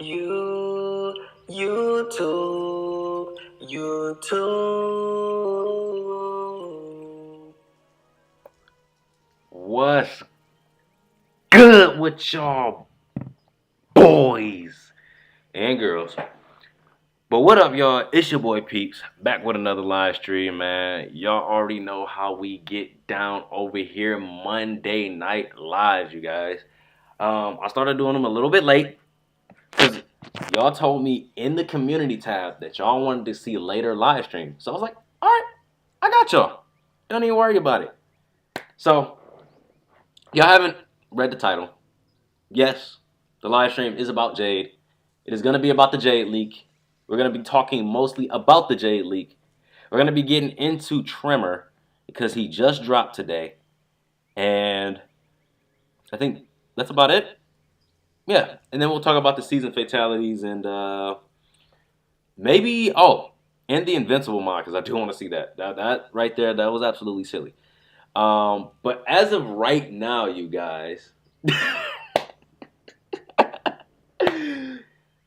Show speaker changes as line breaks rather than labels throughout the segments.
You, YouTube, YouTube.
What's good with y'all boys and girls? But what up, y'all? It's your boy Peeps back with another live stream, man. Y'all already know how we get down over here Monday night lives, you guys. I started doing them a little bit late because y'all told me in the community tab that y'all wanted to see later live streams. So I was like, all right, I got y'all. Don't even worry about it. So y'all haven't read the title. Yes, the live stream is about Jade. It is going to be about the Jade leak. We're going to be talking mostly about the Jade leak. We're going to be getting into Tremor because he just dropped today. And I think that's about it. Yeah. And then we'll talk about the season fatalities and maybe, and the Invincible mod because I do want to see that. That right there, that was absolutely silly. But as of right now, you guys.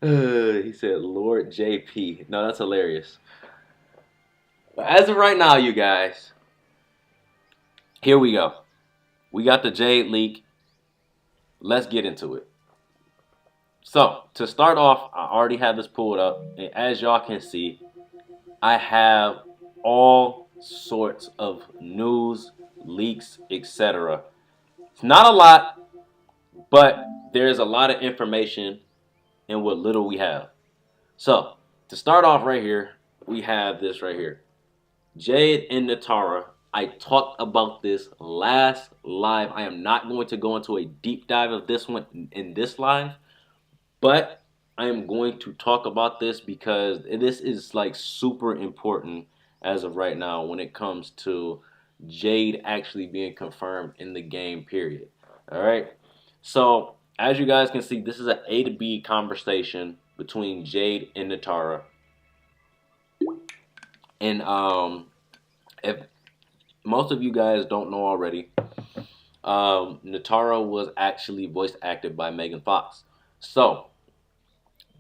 He said, Lord JP. No, that's hilarious. But as of right now, you guys, here we go. We got the Jade leak. Let's get into it. So, to start off, I already have this pulled up. And as y'all can see, I have all sorts of news, leaks, etc. It's not a lot, but there's a lot of information in what little we have. So, to start off right here, we have this right here. Jade and Natara. I talked about this last live. I am not going to go into a deep dive of this one in this live, but I am going to talk about this because this is like super important as of right now when it comes to Jade actually being confirmed in the game, period. All right. So, as you guys can see, this is an A to B conversation between Jade and Natara. And if most of you guys don't know already, Natara was actually voice acted by Megan Fox. So,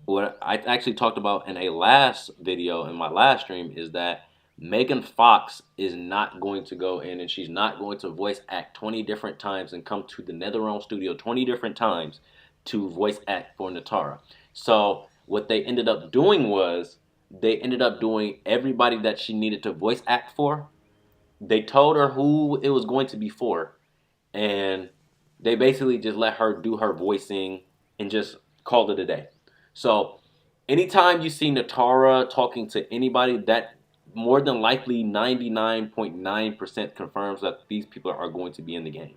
what I actually talked about in a last video in my last stream is that Megan Fox is not going to go in and she's not going to voice act 20 different times and come to the NetherRealm studio 20 different times to voice act for Natara. So, what they ended up doing was they ended up doing everybody that she needed to voice act for. They told her who it was going to be for, and they basically just let her do her voicing and just called it a day. So anytime you see Natara talking to anybody, that more than likely 99.9% confirms that these people are going to be in the game.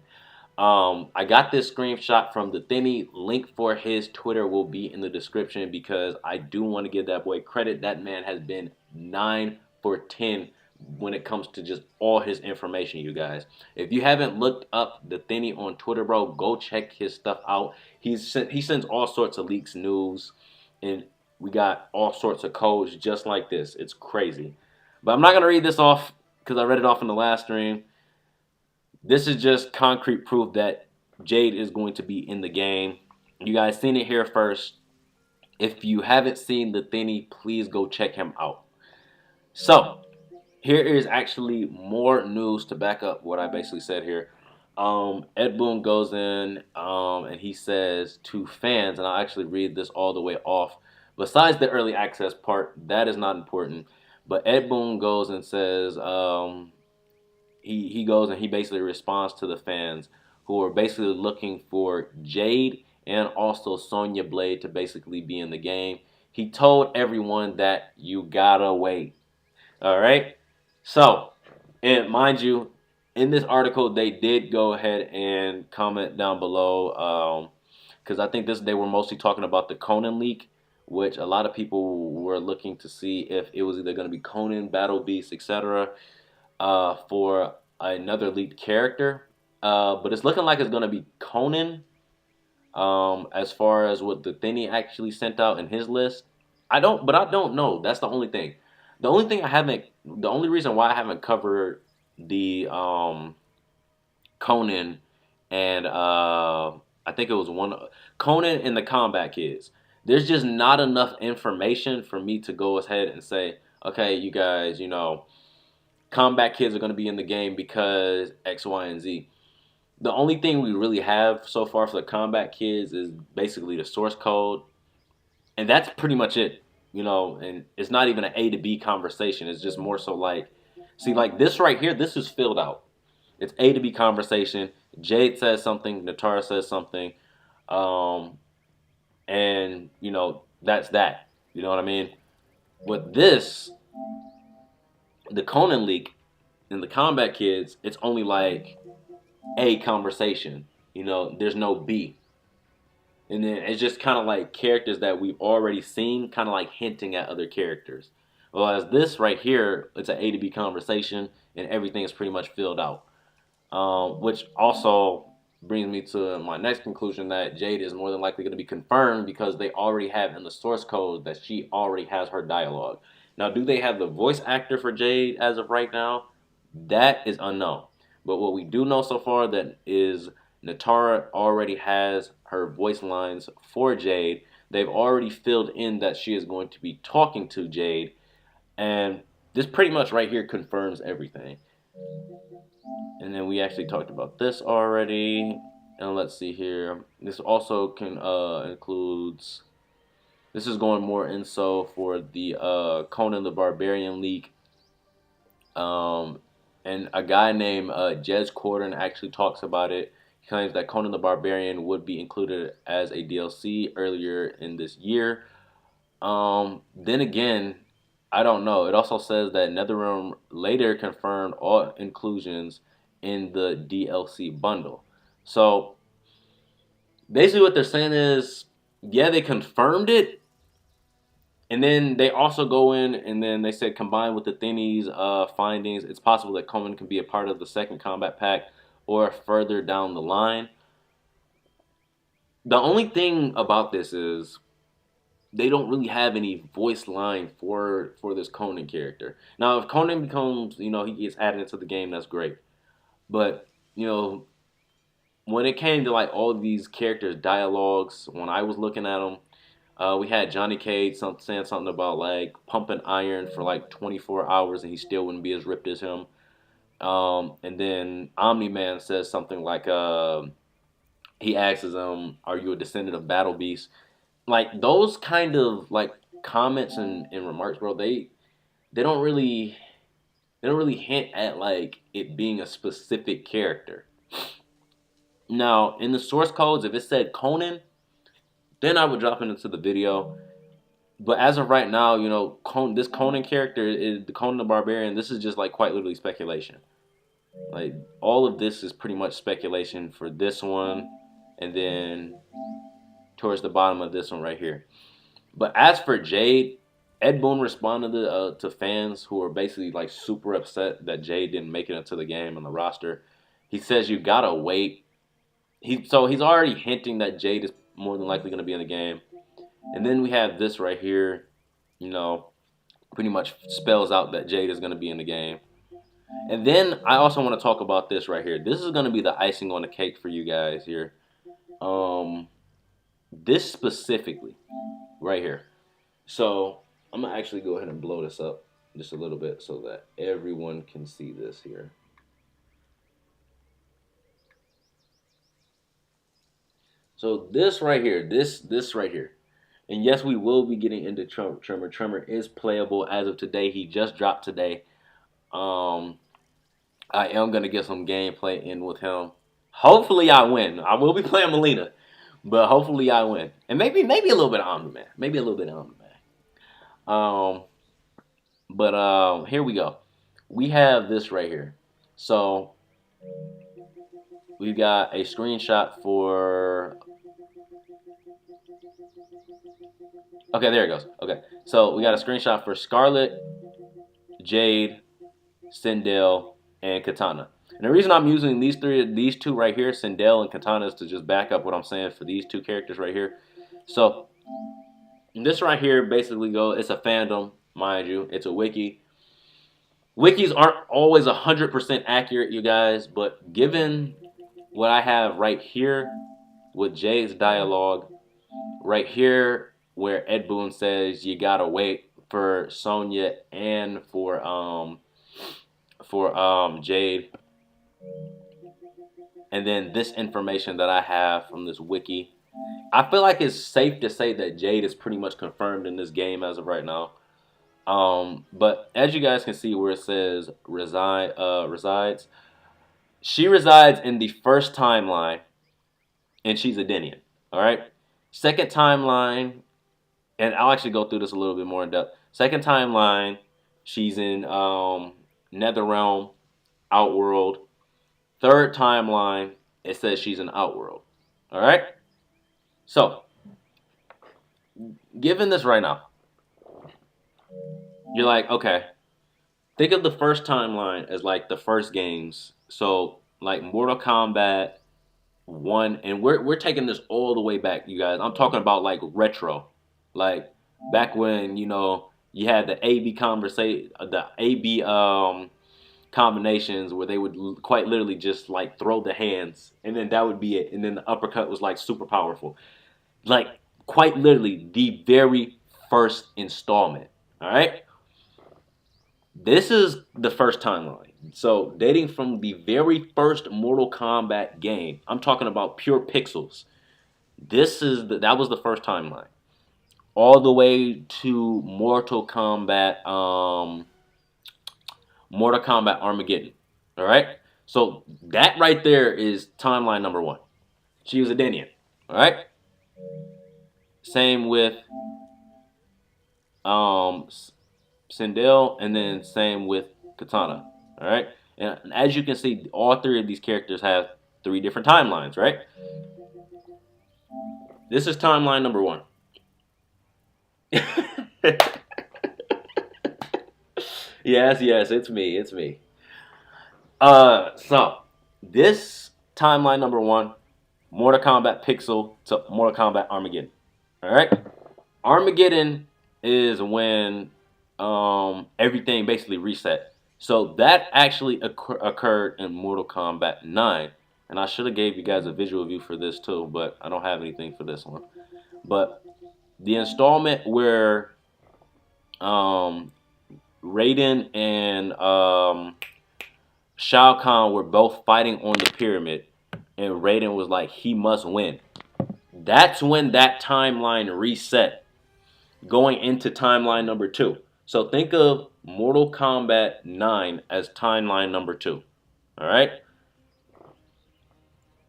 I got this screenshot from the Thinny. Link for his Twitter will be in the description because I do want to give that boy credit. That man has been 9 for 10 when it comes to just all his information, you guys. If you haven't looked up the Thinny on Twitter, bro, go check his stuff out. He sends all sorts of leaks, news, and we got all sorts of codes just like this. It's crazy. But I'm not going to read this off because I read it off in the last stream. This is just concrete proof that Jade is going to be in the game. You guys seen it here first. If you haven't seen the Thinny, please go check him out. So, here is actually more news to back up what I basically said here. Ed Boon goes in and he says to fans, and I'll actually read this all the way off. Besides the early access part, that is not important. But Ed Boon goes and says, he goes and he basically responds to the fans who are basically looking for Jade and also Sonya Blade to basically be in the game. He told everyone that you gotta wait. All right. So, and mind you, in this article, they did go ahead and comment down below because I think they were mostly talking about the Conan leak, which a lot of people were looking to see if it was either going to be Conan, Battle Beast, etc. For another leaked character. But it's looking like it's going to be Conan. As far as what the Thinny actually sent out in his list, I don't know. That's the only thing. The only reason why I haven't covered the Conan and I think it was one Conan and the Combat Kids. there's just not enough information for me to go ahead and say, okay, you guys, you know, Kombat kids are going to be in the game because X, Y, and Z. The only thing we really have so far for the Kombat kids is basically the source code, and that's pretty much it. You know, and it's not even an A to B conversation. It's just more so like, see, like this right here, this is filled out. It's A to B conversation. Jade says something, Natara says something, um, and you know that's that. You know what I mean? With this, the Conan leak and the Kombat kids, it's only like A conversation. You know, there's no B. And then it's just kind of like characters that we've already seen, kind of like hinting at other characters. Whereas this right here, it's an A to B conversation, and everything is pretty much filled out. Which also brings me to my next conclusion that Jade is more than likely going to be confirmed because they already have in the source code that she already has her dialogue. Now, do they have the voice actor for Jade as of right now? That is unknown. But what we do know so far that is Natara already has her voice lines for Jade. They've already filled in that she is going to be talking to Jade. And this pretty much right here confirms everything. And then we actually talked about this already. And let's see here. This also can includes. This is going more info for the Conan the Barbarian leak. And a guy named Jez Corden actually talks about it. He claims that Conan the Barbarian would be included as a DLC earlier in this year. Then again, I don't know. It also says that NetherRealm later confirmed all inclusions in the DLC bundle. So basically what they're saying is, yeah, they confirmed it. And then they also go in and then they said combined with the Thinny's findings, it's possible that Conan can be a part of the second combat pack or further down the line. The only thing about this is they don't really have any voice line for this Conan character. Now, if Conan becomes, you know, he gets added into the game, that's great. But, you know, when it came to like all of these characters' dialogues, when I was looking at them, we had Johnny Cage saying something about like pumping iron for like 24 hours and he still wouldn't be as ripped as him. And then Omni-Man says something like, he asks him, "Are you a descendant of Battle Beast?" Like those kind of like comments and remarks, bro. They don't really hint at like it being a specific character. Now in the source codes, if it said Conan, then I would drop it into the video. But as of right now, you know, this Conan character is the Conan the Barbarian. This is just like quite literally speculation. Like all of this is pretty much speculation for this one, and then towards the bottom of this one right here. But as for Jade, Ed Boon responded to fans who are basically like super upset that Jade didn't make it into the game on the roster. He says you gotta wait. He's already hinting that Jade is more than likely going to be in the game. And then we have this right here, you know, pretty much spells out that Jade is going to be in the game. And then I also want to talk about this right here. This is going to be the icing on the cake for you guys here. This specifically right here. So I'm going to actually go ahead and blow this up just a little bit so that everyone can see this here. So this right here, this right here. And yes, we will be getting into Tremor. Tremor is playable as of today. He just dropped today. I am going to get some gameplay in with him. Hopefully I win. I will be playing Melina, but hopefully I win. And maybe a little bit of Omni-Man. Maybe a little bit of Omni-Man. But here we go. We have this right here. So we've got a screenshot for... Okay, there it goes. Okay, so we got a screenshot for Scarlet, Jade, Sindel, and Katana. And the reason I'm using these two right here, Sindel and Katana, is to just back up what I'm saying for these two characters right here. So this right here basically it's a fandom, mind you. It's a wiki. Wikis aren't always 100% accurate, you guys, but given what I have right here with Jade's dialogue, right here where Ed Boon says you gotta wait for Sonya and for Jade. And then this information that I have from this wiki, I feel like it's safe to say that Jade is pretty much confirmed in this game as of right now. But as you guys can see where it says resides, she resides in the first timeline, and she's a Denian. All right. Second timeline, and I'll actually go through this a little bit more in depth. Second timeline, she's in Netherrealm, Outworld. Third timeline, it says she's in Outworld. All right. So, given this right now, you're like, okay, think of the first timeline as like the first games. So, like Mortal Kombat 1, and we're taking this all the way back, you guys. I'm talking about like retro. Like back when, you had the AB combinations where they would quite literally just like throw the hands, and then that would be it. And then the uppercut was like super powerful. Like quite literally the very first installment. All right. This is the first timeline. So dating from the very first Mortal Kombat game, I'm talking about pure pixels. That was the first timeline, all the way to Mortal Kombat Armageddon. All right. So that right there is timeline number 1. She was a Denian. All right. Same with Sindel, and then same with Katana. All right. And as you can see, all 3 of these characters have 3 different timelines, right? This is timeline number 1. Yes, it's me. So this timeline number 1, Mortal Kombat Pixel to Mortal Kombat Armageddon. All right, Armageddon is when everything basically reset. So that actually occurred in Mortal Kombat 9, and I should have gave you guys a visual view for this too, but I don't have anything for this one. But the installment where Raiden and Shao Kahn were both fighting on the pyramid, and Raiden was like, he must win. That's when that timeline reset, going into timeline number 2. So think of Mortal Kombat 9 as timeline number 2. All right?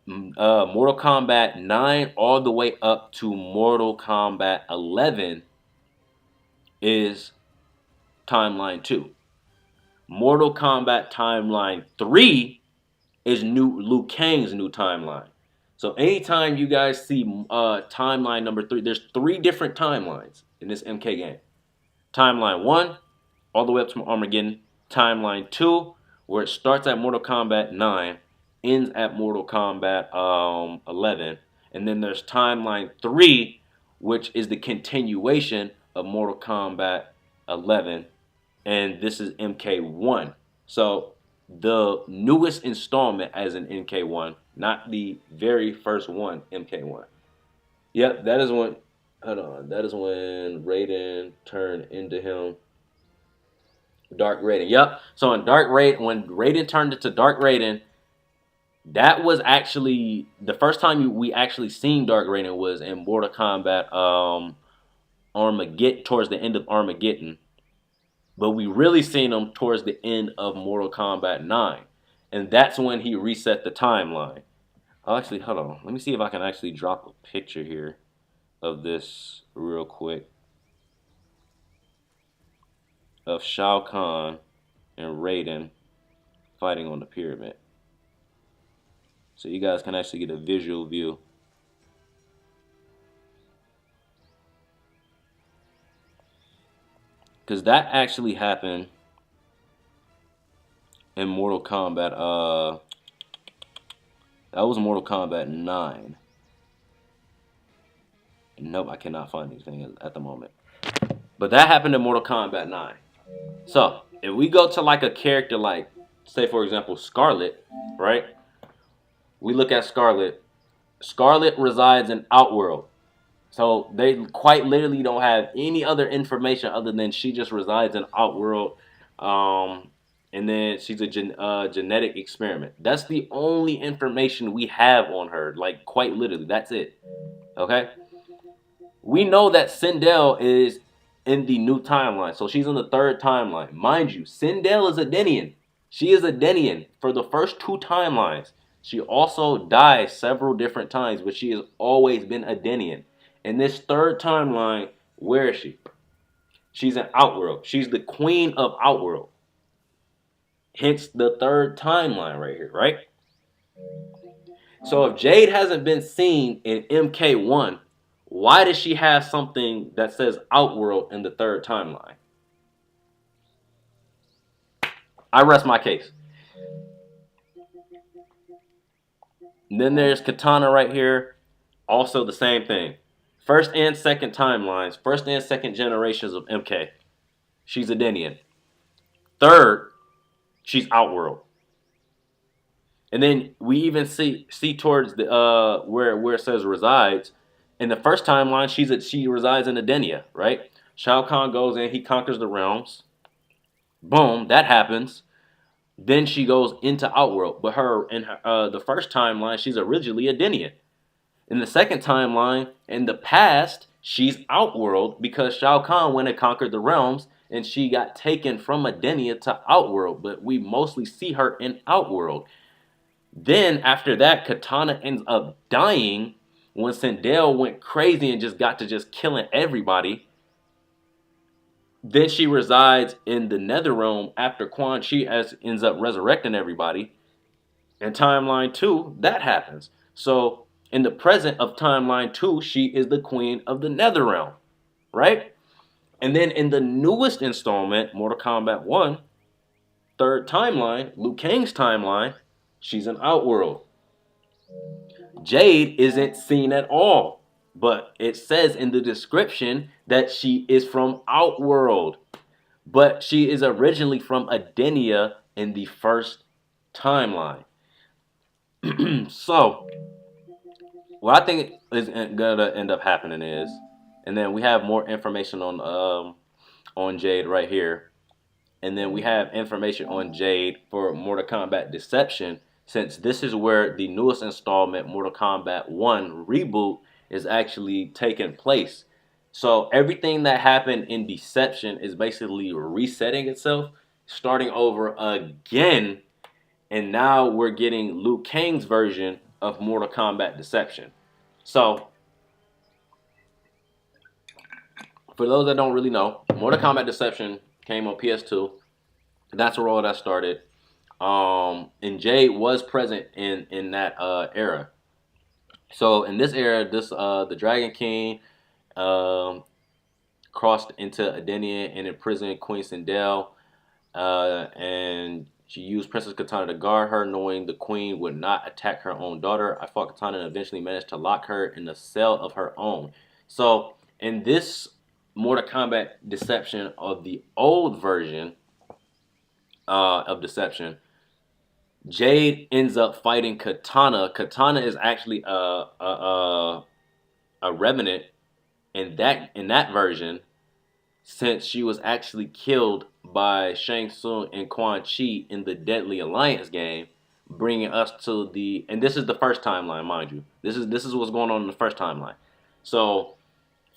Mortal Kombat 9 all the way up to Mortal Kombat 11 is timeline 2. Mortal Kombat timeline 3 is Liu Kang's new timeline. So anytime you guys see timeline number 3, there's 3 different timelines in this MK game. Timeline 1, all the way up to Armageddon. Timeline 2, where it starts at Mortal Kombat 9, ends at Mortal Kombat 11. And then there's timeline 3, which is the continuation of Mortal Kombat 11. And this is MK1. So the newest installment as an MK1, not the very first one, MK1. Yep, that is when, hold on, that is when Raiden turned into him. Dark Raiden, yep. So in Dark Raiden, when Raiden turned into Dark Raiden, that was actually, the first time we actually seen Dark Raiden was in Mortal Kombat Armageddon, towards the end of Armageddon. But we really seen him towards the end of Mortal Kombat 9. And that's when he reset the timeline. I'll actually, hold on. Let me see if I can actually drop a picture here of this real quick. Of Shao Kahn and Raiden fighting on the pyramid. So you guys can actually get a visual view. Because that actually happened in Mortal Kombat. That was Mortal Kombat 9. Nope, I cannot find anything at the moment. But that happened in Mortal Kombat 9. So, if we go to like a character like, say for example, Scarlet, right? We look at Scarlet. Scarlet resides in Outworld. So they quite literally don't have any other information other than she just resides in Outworld, um, and then she's a genetic experiment. That's the only information we have on her. Like quite literally, that's it. Okay, we know that Sindel is in the new timeline, so she's in the third timeline, mind you. Sindel is a Denian. She is a Denian for the first two timelines. She also died several different times, but she has always been a Denian. In this third timeline, where is she? She's in Outworld. She's the queen of Outworld. Hence the third timeline right here, right? So if Jade hasn't been seen in MK1, why does she have something that says Outworld in the third timeline? I rest my case. And then there's Katana right here. Also the same thing. First and second timelines, first and second generations of MK. She's a Denian. Third, she's Outworld. And then we even see towards the where it says resides. In the first timeline, she resides in Edenia, right? Shao Kahn goes in, he conquers the realms. Boom, that happens. Then she goes into Outworld. But the first timeline, she's originally a Denian. In the second timeline, in the past, she's Outworld because Shao Kahn went and conquered the realms and she got taken from Edenia to Outworld. But we mostly see her in Outworld. Then after that, Katana ends up dying when Sindel went crazy and just got to just killing everybody. Then she resides in the Netherrealm after Quan Chi ends up resurrecting everybody. And timeline 2, that happens. So in the present of timeline 2, she is the queen of the Netherrealm, right? And then in the newest installment, Mortal Kombat 1, third timeline, Liu Kang's timeline, she's in Outworld. Jade isn't seen at all, but it says in the description that she is from Outworld. But she is originally from Edenia in the first timeline. So, what I think is gonna end up happening is, and then we have more information on Jade right here, and then we have information on Jade for Mortal Kombat Deception, since this is where the newest installment, Mortal Kombat 1 Reboot, is actually taking place. So everything that happened in Deception is basically resetting itself, starting over again, and now we're getting Liu Kang's version of Mortal Kombat Deception. So, for those that don't really know, Mortal Kombat Deception came on PS2. That's where all that started. And Jade was present in that era. So in this era, the Dragon King crossed into Edenia and imprisoned Queen Sindel, and she used Princess Katana to guard her, knowing the queen would not attack her own daughter. I fought Katana and eventually managed to lock her in a cell of her own. So in this Mortal Kombat Deception of the old version of Deception, Jade ends up fighting Katana. Katana is actually a revenant in that version, since she was actually killed by Shang Tsung and Quan Chi in the Deadly Alliance game, bringing us to the, and this is the first timeline, mind you. This is what's going on in the first timeline. So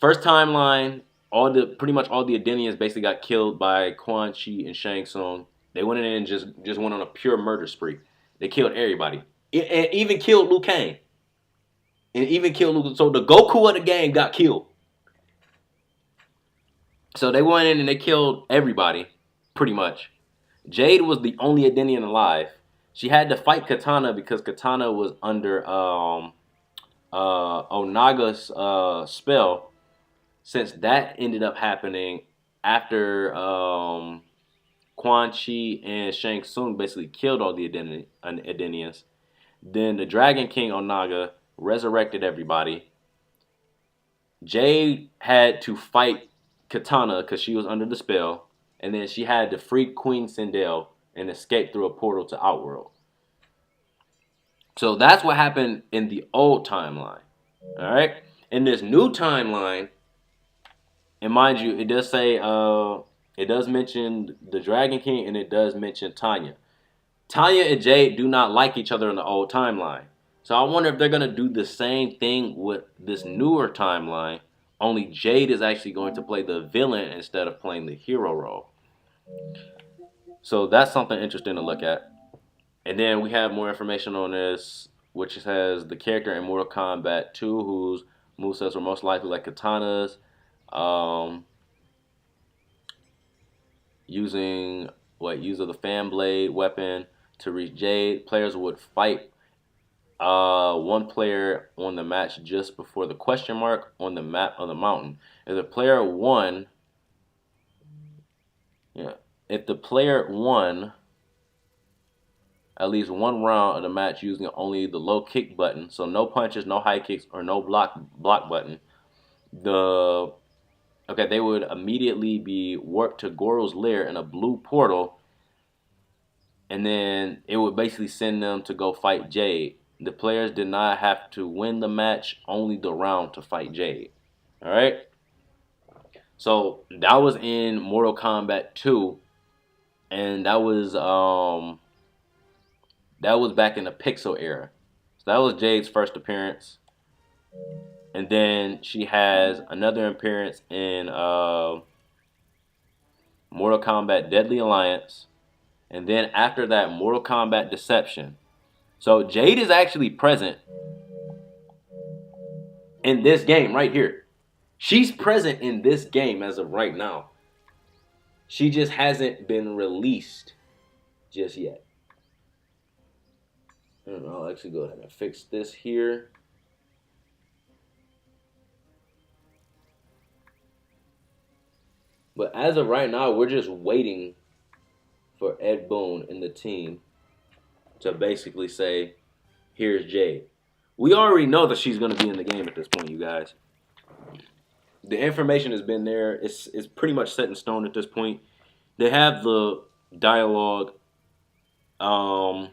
first timeline, pretty much all the Edenians basically got killed by Quan Chi and Shang Tsung. They went in and just went on a pure murder spree. They killed everybody, and even killed Liu Kang. So the Goku of the game got killed. So they went in and they killed everybody, pretty much. Jade was the only Edenian alive. She had to fight Katana because Katana was under Onaga's spell, since that ended up happening after Quan Chi and Shang Tsung basically killed all the Edenians. Then the Dragon King Onaga resurrected everybody. Jade had to fight Katana because she was under the spell, and then she had to free Queen Sindel and escape through a portal to Outworld. So that's what happened in the old timeline. All right? In this new timeline, and mind you, it does say it does mention the Dragon King and it does mention Tanya. Tanya and Jade do not like each other in the old timeline. So I wonder if they're gonna do the same thing with this newer timeline. Only Jade is actually going to play the villain instead of playing the hero role. So that's something interesting to look at. And then we have more information on this, which says the character in Mortal Kombat 2, whose movesets were most likely like katanas, using use of the fan blade weapon to reach Jade. Players would fight one player on the match just before the question mark on the map of the mountain. If the player won, at least one round of the match using only the low kick button, so no punches, no high kicks, or no block button, they would immediately be warped to Goro's lair in a blue portal, and then it would basically send them to go fight Jade. The players did not have to win the match, only the round to fight Jade. All right. So that was in Mortal Kombat 2, and that was back in the Pixel era. So that was Jade's first appearance, and then she has another appearance in Mortal Kombat Deadly Alliance, and then after that, Mortal Kombat Deception. So Jade is actually present in this game right here. She's present in this game as of right now. She just hasn't been released just yet. And I'll actually go ahead and fix this here. But as of right now, we're just waiting for Ed Boon and the team to basically say, here's Jade. We already know that she's going to be in the game at this point, you guys. The information has been there. It's pretty much set in stone at this point. They have the dialogue, not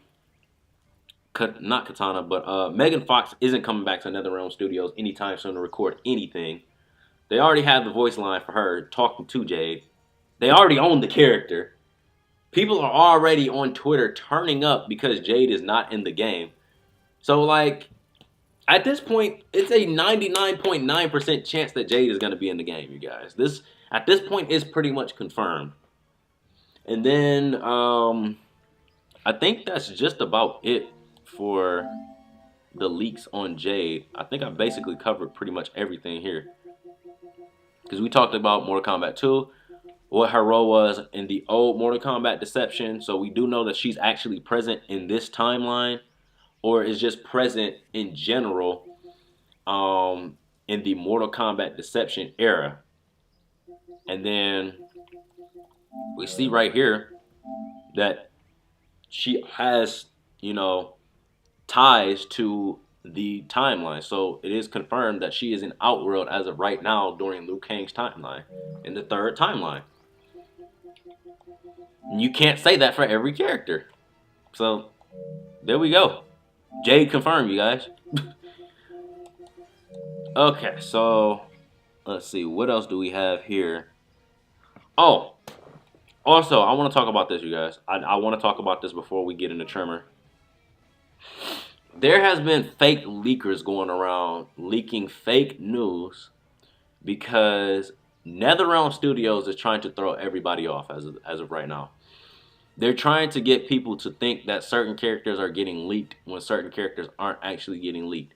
Katana, but Megan Fox isn't coming back to NetherRealm Studios anytime soon to record anything. They already have the voice line for her talking to Jade. They already own the character. People are already on Twitter turning up because Jade is not in the game. So, like, at this point, it's a 99.9% chance that Jade is going to be in the game, you guys. At this point, is pretty much confirmed. And then, I think that's just about it for the leaks on Jade. I think I basically covered pretty much everything here. Because we talked about Mortal Kombat 2. What her role was in the old Mortal Kombat Deception. So we do know that she's actually present in this timeline, or is just present in general in the Mortal Kombat Deception era. And then we see right here that she has, ties to the timeline. So it is confirmed that she is in Outworld as of right now during Liu Kang's timeline, in the third timeline. You can't say that for every character. So, there we go. Jade confirmed, you guys. Okay, so, let's see. What else do we have here? Oh, also, I want to talk about this, you guys. I want to talk about this before we get into Tremor. There has been fake leakers going around leaking fake news because NetherRealm Studios is trying to throw everybody off as of right now. They're trying to get people to think that certain characters are getting leaked when certain characters aren't actually getting leaked.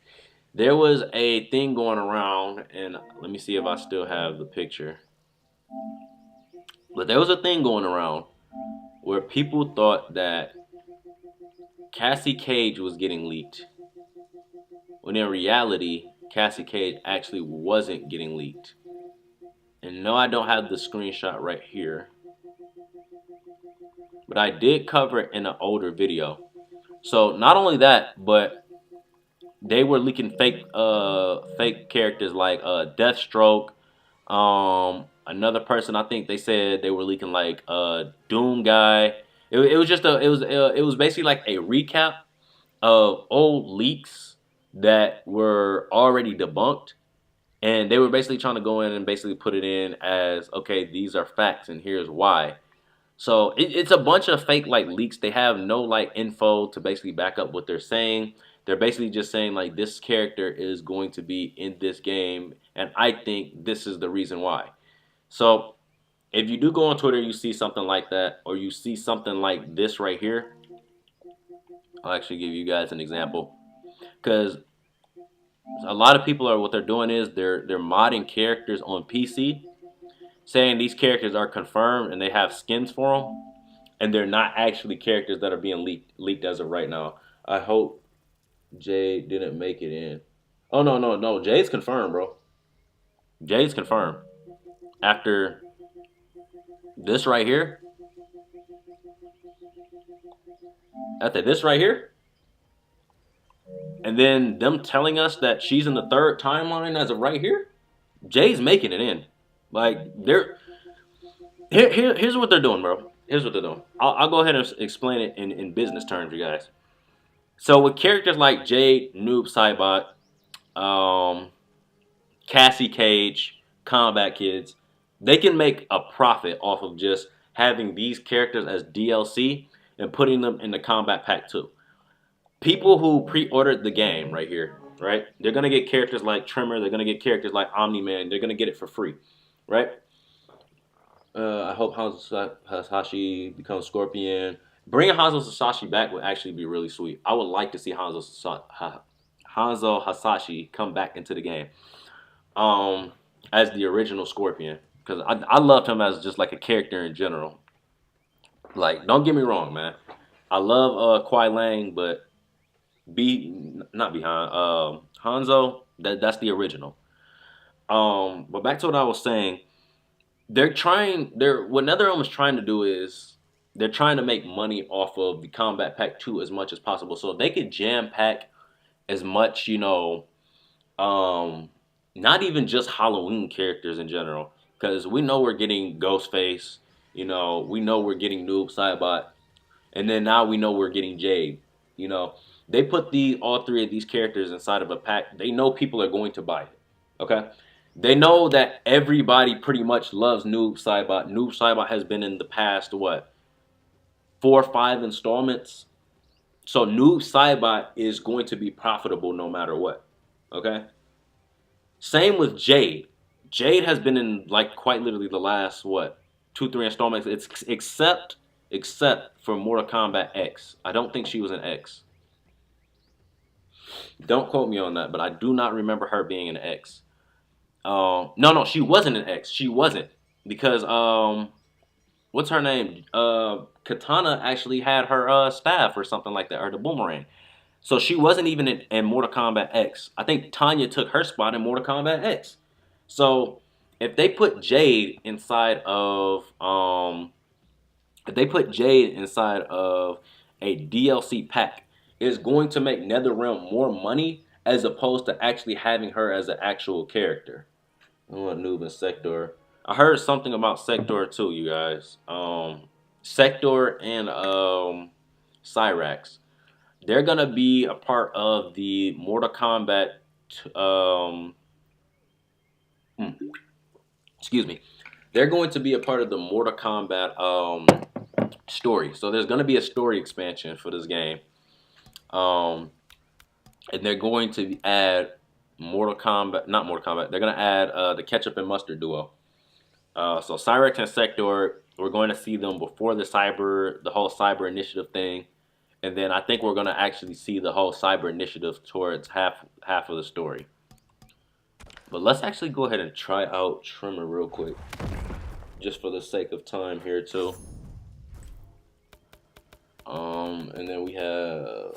There was a thing going around, and let me see if I still have the picture. But there was a thing going around where people thought that Cassie Cage was getting leaked, when in reality, Cassie Cage actually wasn't getting leaked. And no, I don't have the screenshot right here, but I did cover it in an older video. So not only that, but they were leaking fake characters like Deathstroke. Another person, I think they said they were leaking like Doom guy. It was basically like a recap of old leaks that were already debunked. And they were basically trying to go in and basically put it in as, okay, these are facts and here's why. So it's a bunch of fake like leaks. They have no like info to basically back up what they're saying. They're basically just saying like this character is going to be in this game, and I think this is the reason why. So if you do go on Twitter, you see something like that, or you see something like this right here. I'll actually give you guys an example, because a lot of people are what they're doing is they're modding characters on PC, saying these characters are confirmed and they have skins for them, and they're not actually characters that are being leaked as of right now. I hope Jade didn't make it in. Oh no, Jade's confirmed, bro. Jade's confirmed. After this right here, after this right here, and then them telling us that she's in the third timeline as of right here, Jay's making it in. Like they're here's what they're doing, bro. Here's what they're doing. I'll go ahead and explain it in business terms, you guys. So with characters like Jade, Noob Saibot, Cassie Cage, Combat Kids, they can make a profit off of just having these characters as DLC and putting them in the Combat Pack 2. People who pre-ordered the game right here, right? They're gonna get characters like Tremor. They're gonna get characters like Omni-Man. They're gonna get it for free, right? I hope Hanzo Hasashi becomes Scorpion. Bringing Hanzo Hasashi back would actually be really sweet. I would like to see Hanzo Hasashi come back into the game, as the original Scorpion, because I loved him as just like a character in general. Like, don't get me wrong, man. I love Kwai Lang, but not behind Hanzo. That's the original. But back to what I was saying. What NetherRealm is trying to do is they're trying to make money off of the Combat Pack 2 as much as possible. So they could jam pack as much, not even just Halloween characters in general. Because we know we're getting Ghostface, we know we're getting Noob Saibot, and then now we know we're getting Jade. They put all three of these characters inside of a pack. They know people are going to buy it. Okay? They know that everybody pretty much loves Noob Saibot. Noob Saibot has been in the past, 4 or 5 installments. So Noob Saibot is going to be profitable no matter what. Okay? Same with Jade. Jade has been in, like, quite literally the last, 2-3 installments. It's except for Mortal Kombat X. I don't think she was an X. Don't quote me on that, but I do not remember her being an X. No, she wasn't an X. She wasn't, because what's her name? Katana actually had her staff or something like that, or the boomerang. So she wasn't even in Mortal Kombat X. I think Tanya took her spot in Mortal Kombat X. So if they put Jade inside of a DLC pack, it's going to make NetherRealm more money as opposed to actually having her as an actual character. I want Noob and Sector. I heard something about Sector too, you guys. Sector and Cyrax. They're gonna be a part of the Mortal Kombat. Excuse me. They're going to be a part of the Mortal Kombat story. So there's gonna be a story expansion for this game. And they're going to add not Mortal Kombat. They're gonna add the ketchup and mustard duo. So Cyrex and Sector, we're going to see them before the whole cyber initiative thing, and then I think we're gonna actually see the whole cyber initiative towards half of the story. But let's actually go ahead and try out Tremor real quick, just for the sake of time here too. And then we have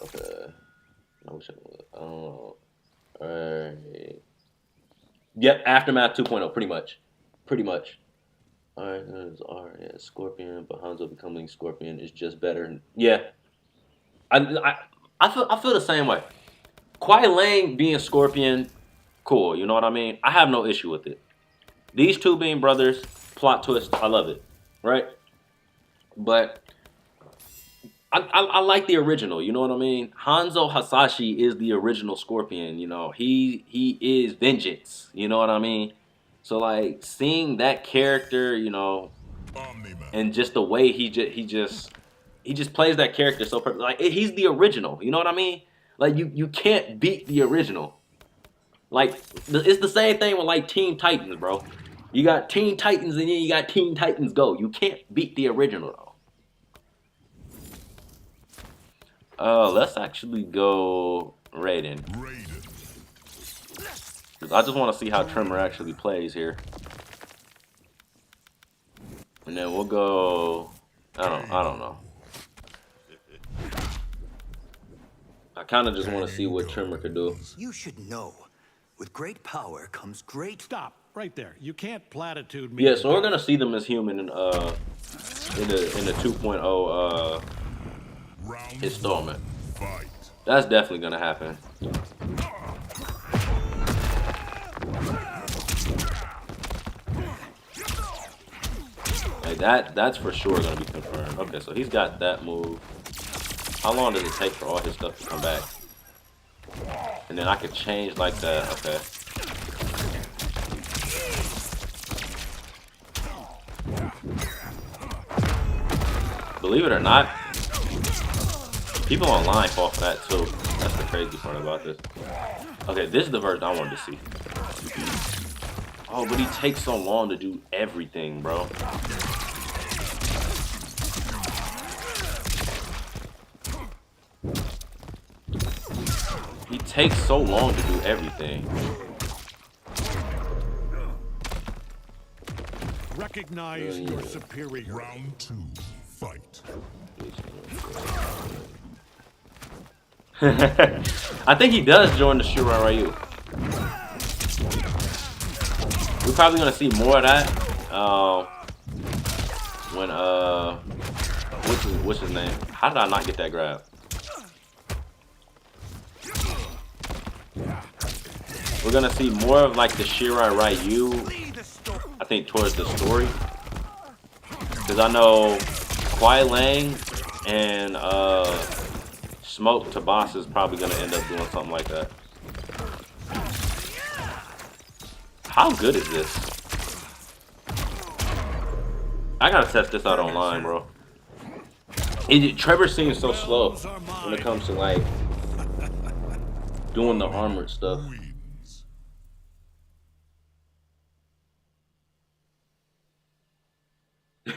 alright. Yep, Aftermath 2.0, pretty much. Alright, there's Scorpion, but Hanzo becoming Scorpion is just better. Yeah, I feel the same way. Kwai Lang being Scorpion, cool. You know what I mean? I have no issue with it. These two being brothers, plot twist, I love it, right? But I like the original. You know what I mean? Hanzo Hasashi is the original Scorpion. You know, he is vengeance. You know what I mean? So like seeing that character, you know, and just the way he just plays that character so perfect. Like he's the original. You know what I mean? Like you can't beat the original. Like it's the same thing with like Teen Titans, bro. You got Teen Titans and then you got Teen Titans Go. You can't beat the original though. Let's actually go Raiden. I just want to see how Tremor actually plays here. And then we'll go. I don't know. I kind of just want to see what Tremor could do.
You should know. With great power comes great.
Stop right there. You can't platitude me.
Yeah, so we're gonna see them as human in the 2.0 installment. That's definitely gonna happen. Like that's for sure gonna be confirmed. Okay, so he's got that move. How long does it take for all his stuff to come back? And then I could change like that. Okay. Believe it or not, people online fall for that too. That's the crazy part about this. Okay, this is the version I wanted to see. Oh, but he takes so long to do everything, bro. He takes so long to do everything.
Recognize your superior.
Round 2, fight.
I think he does join the Shirai Ryu. We're probably gonna see more of that. When what's his name? How did I not get that grab? We're gonna see more of like the Shirai Ryu. I think towards the story, because I know Kwai Lang and Smoke Tabas is probably gonna end up doing something like that. How good is this? I gotta test this out online, bro. Trevor seems so slow when it comes to like doing the armored stuff.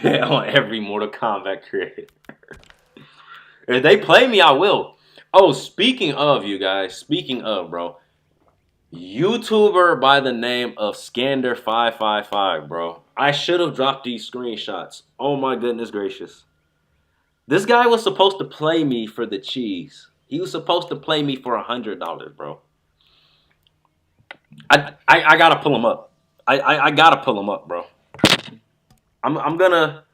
On every Mortal Kombat created. If they play me, I will. Oh, speaking of, you guys, speaking of, bro, YouTuber by the name of Sikander555, bro. I should have dropped these screenshots. Oh my goodness gracious. This guy was supposed to play me for the cheese. He was supposed to play me for $100, bro. I gotta pull him up. I gotta pull him up, bro. I'm gonna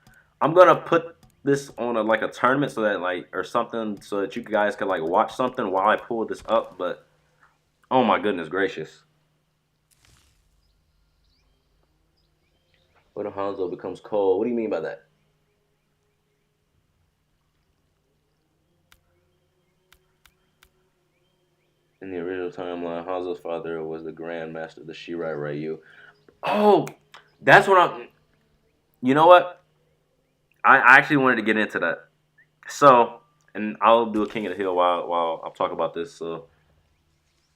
put this on like a tournament so that like or something so that you guys can like watch something while I pull this up, but oh my goodness gracious. What if Hanzo becomes cold? What do you mean by that? In the original timeline, Hanzo's father was the Grand Master of the Shirai Ryu. Oh, that's what I'm... You know what? I actually wanted to get into that. So, and I'll do a King of the Hill while I'll talk about this. So,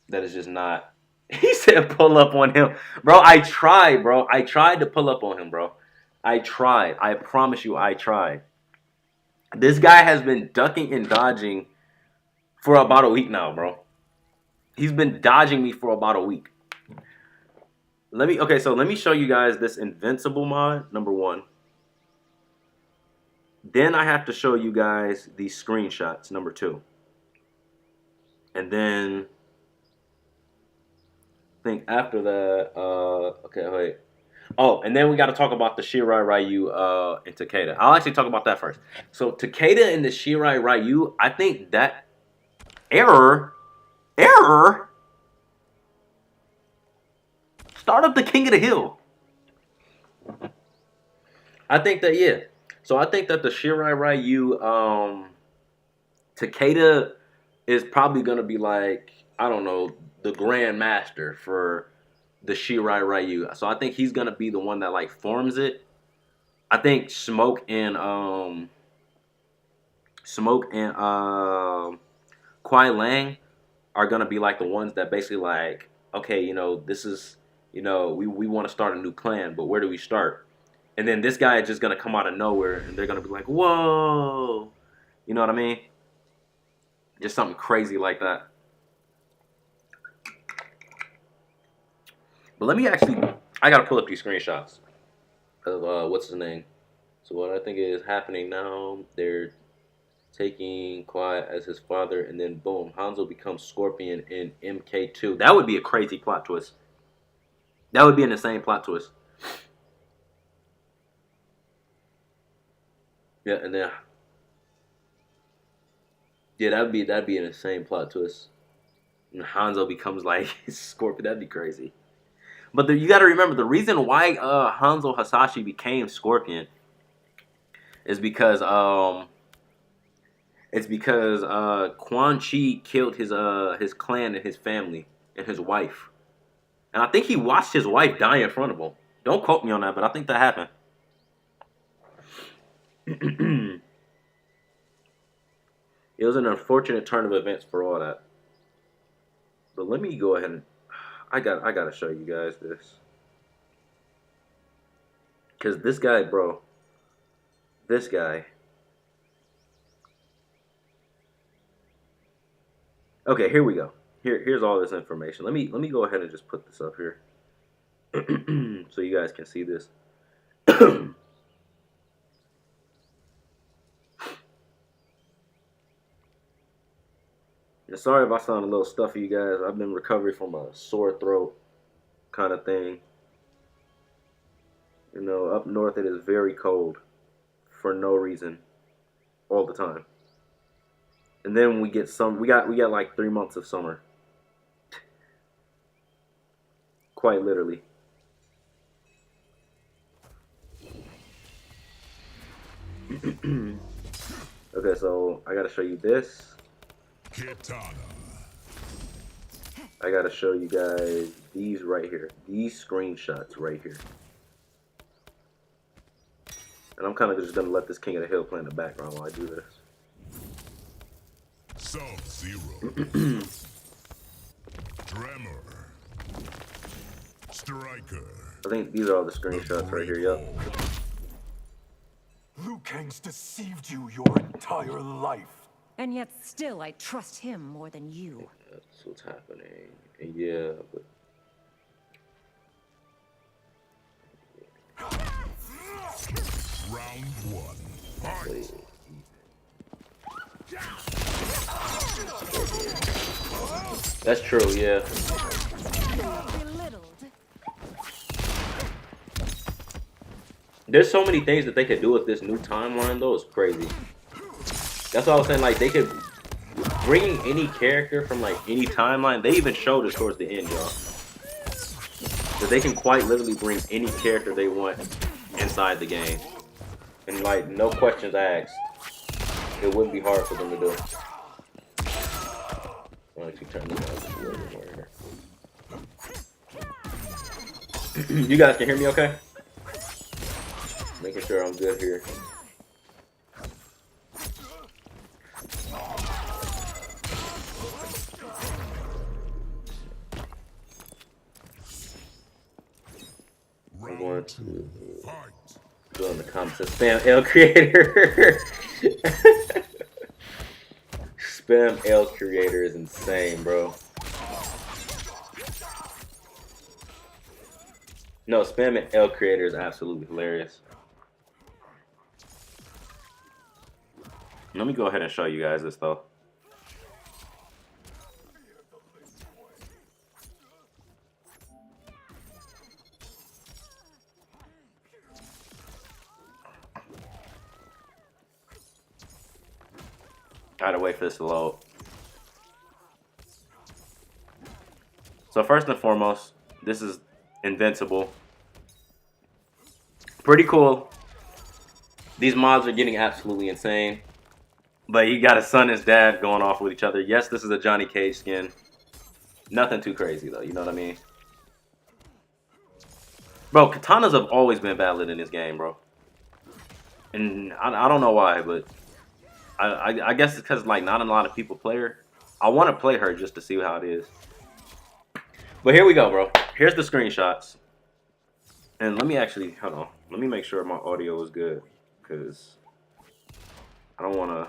that is just not... He said pull up on him. Bro, I tried, bro. I tried to pull up on him, bro. I tried. I promise you, I tried. This guy has been ducking and dodging for about a week now, bro. He's been dodging me for about a week. Let me show you guys this Invincible mod, number 1. Then I have to show you guys these screenshots, number 2. And then I think after that, okay, wait. Oh, and then we got to talk about the Shirai Ryu and Takeda. I'll actually talk about that first. So Takeda and the Shirai Ryu, I think that error. Start up the King of the Hill. I think that, yeah. So I think that the Shirai Ryu Takeda is probably gonna be like, I don't know, the Grand Master for the Shirai Ryu. So I think he's gonna be the one that like forms it. I think Smoke and Kwai Lang are gonna be like the ones that basically like, okay, you know, this is, you know, we want to start a new clan, but where do we start? And then this guy is just gonna come out of nowhere, and they're gonna be like, whoa, you know what I mean? Just something crazy like that. But let me actually, I gotta pull up these screenshots of what's his name. So what I think is happening now, they're taking Quiet as his father, and then boom, Hanzo becomes Scorpion in MK2. That would be a crazy plot twist. That would be an insane plot twist. Yeah, and then yeah, that'd be an insane plot twist. And Hanzo becomes like Scorpion. That'd be crazy. But you got to remember the reason why Hanzo Hasashi became Scorpion is because Quan Chi killed his clan and his family and his wife, and I think he watched his wife die in front of him. Don't quote me on that, but I think that happened. It was an unfortunate turn of events for all that. But let me go ahead and I gotta show you guys this. Cause this guy, bro. This guy. Okay, here we go. Here's all this information. Let me go ahead and just put this up here. So you guys can see this. And sorry if I sound a little stuffy, you guys. I've been recovering from a sore throat kind of thing. You know, up north it is very cold for no reason all the time. And then we get we got like 3 months of summer. Quite literally. Okay, so I gotta show you this.
Kitana.
I gotta show you guys these right here. These screenshots right here. And I'm kind of just gonna let this King of the Hill play in the background while I do this.
Sub-Zero. Tremor. Striker.
I think these are all the screenshots right here, yup.
Liu Kang's deceived you your entire life.
And yet still I trust him more than you.
That's what's happening. And yeah, but...
Round one. Fight.
That's true, yeah. There's so many things that they could do with this new timeline, though. It's crazy. That's what I was saying. Like, they could bring any character from like any timeline. They even showed us towards the end, y'all, that they can quite literally bring any character they want inside the game, and like no questions asked. It wouldn't be hard for them to do. I'll actually turn this down just a little bit more here. You guys can hear me okay? Making sure I'm good here. I'm going to go in the comments and spam L creator. Spam L creator is insane, bro. No, spamming L creator is absolutely hilarious. Let me go ahead and show you guys this though. Gotta wait for this to load. So first and foremost, this is Invincible. Pretty cool. These mods are getting absolutely insane. But he got his son and his dad going off with each other. Yes, this is a Johnny Cage skin. Nothing too crazy, though. You know what I mean? Bro, katanas have always been valid in this game, bro. And I don't know why, but I guess it's because, like, not a lot of people play her. I want to play her just to see how it is. But here we go, bro. Here's the screenshots. And let me actually, hold on. Let me make sure my audio is good. Because I don't want to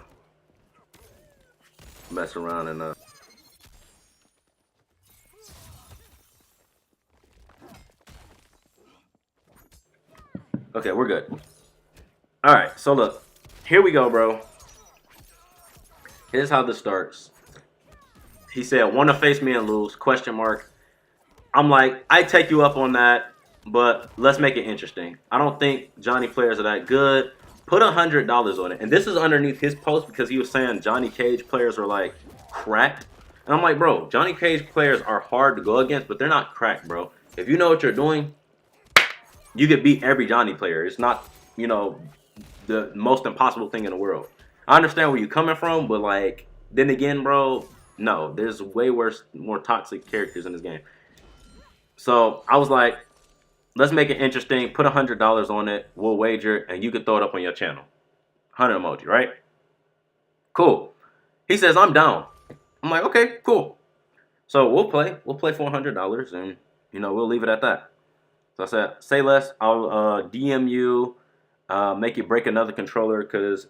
mess around and... Okay, we're good. Alright, so look. Here we go, bro. Here's how this starts. He said, want to face me and lose, question mark. I'm like, I take you up on that, but let's make it interesting. I don't think Johnny players are that good. Put $100 on it. And this is underneath his post because he was saying Johnny Cage players are like cracked. And I'm like, bro, Johnny Cage players are hard to go against, but they're not cracked, bro. If you know what you're doing, you could beat every Johnny player. It's not, you know, the most impossible thing in the world. I understand where you're coming from, but like, then again, bro, no, there's way worse, more toxic characters in this game. So I was like, let's make it interesting. Put $100 on it. We'll wager, and you can throw it up on your channel. 100 emoji, right? Cool. He says, I'm down. I'm like, okay, cool. So we'll play. We'll play for $100, and, you know, we'll leave it at that. So I said, say less. I'll DM you, make you break another controller, because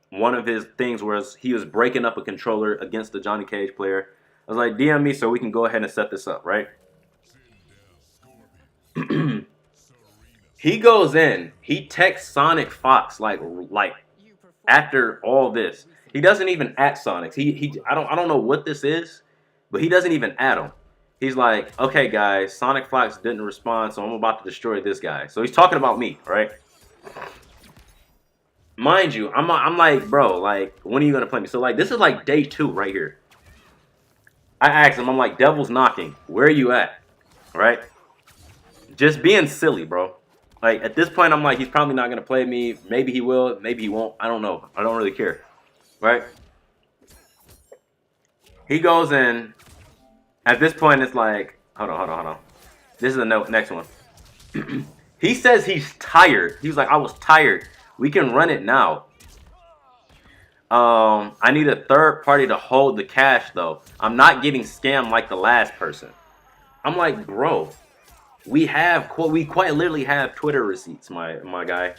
one of his things was he was breaking up a controller against the Johnny Cage player. I was like, DM me so we can go ahead and set this up, right? He goes in. He texts Sonic Fox like after all this. He doesn't even at Sonic. I don't know what this is, but he doesn't even at him. He's like, okay, guys, Sonic Fox didn't respond, so I'm about to destroy this guy. So he's talking about me, right? Mind you, I'm like, bro, like, when are you gonna play me? So like, this is like day 2 right here. I asked him, I'm like, Devil's knocking. Where are you at? Right? Just being silly, bro. Like, at this point, I'm like, he's probably not gonna play me. Maybe he will. Maybe he won't. I don't know. I don't really care. Right? He goes in. At this point, it's like, hold on. This is the next one. He says he's tired. He was like, I was tired. We can run it now. I need a third party to hold the cash, though. I'm not getting scammed like the last person. I'm like, bro, we quite literally have Twitter receipts, my guy.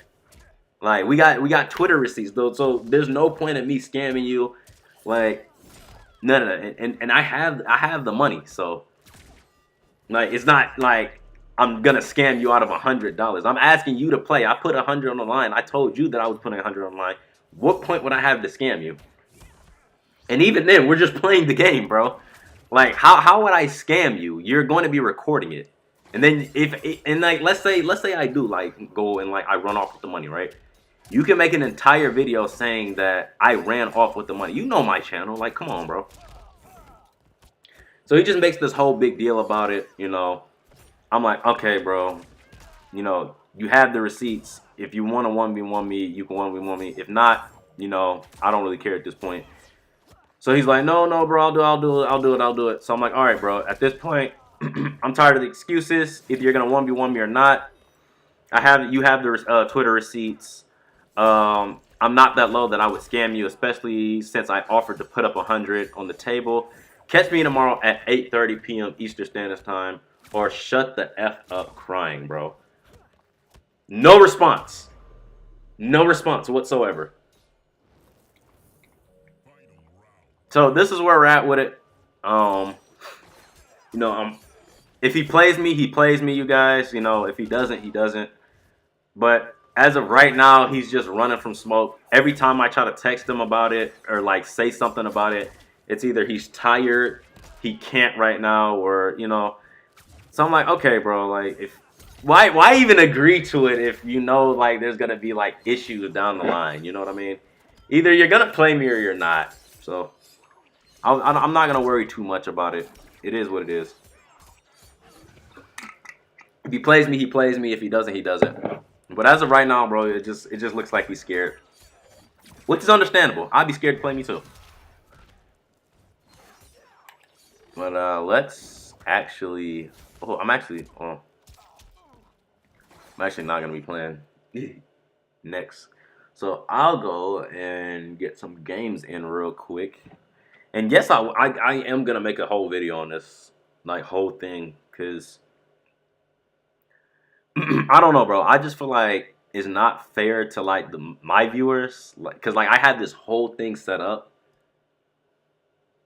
Like, we got Twitter receipts, though. So there's no point in me scamming you. Like, no. And I have the money, so like, it's not like I'm gonna scam you out of $100. I'm asking you to play. I put 100 on the line. I told you that I was putting 100 on the line. What point would I have to scam you? And even then, we're just playing the game, bro. Like, how would I scam you? You're going to be recording it, and then like, let's say I do like go and like I run off with the money, right? You can make an entire video saying that I ran off with the money. You know my channel. Like, come on, bro. So he just makes this whole big deal about it, you know. I'm like, okay, bro. You know, you have the receipts. If you want to 1v1 me, you can 1v1 me. If not, you know, I don't really care at this point. So he's like, no, bro, I'll do it. So I'm like, all right, bro. At this point, I'm tired of the excuses. If you're gonna 1v1 me or not, you have the Twitter receipts. I'm not that low that I would scam you, especially since I offered to put up 100 on the table. Catch me tomorrow at 8:30 p.m. Eastern Standard Time, or shut the F up crying, bro. No response. No response whatsoever. So this is where we're at with it. You know, if he plays me, he plays me, you guys. You know, if he doesn't, he doesn't. But as of right now, he's just running from smoke. Every time I try to text him about it or like say something about it, it's either he's tired, he can't right now, or, you know. So I'm like, okay, bro, like, why even agree to it if you know, like, there's gonna be like issues down the line? You know what I mean? Either you're gonna play me or you're not. So I'm not gonna worry too much about it. It is what it is. If he plays me, he plays me. If he doesn't, he doesn't. But as of right now, bro, it just looks like he's scared. which is understandable. I'd be scared to play me too. But let's actually. Oh, I'm actually not gonna be playing next. So I'll go and get some games in real quick. And yes, I am gonna make a whole video on this, like, whole thing, because I don't know, bro. I just feel like it's not fair to like my viewers, like, cause like I had this whole thing set up.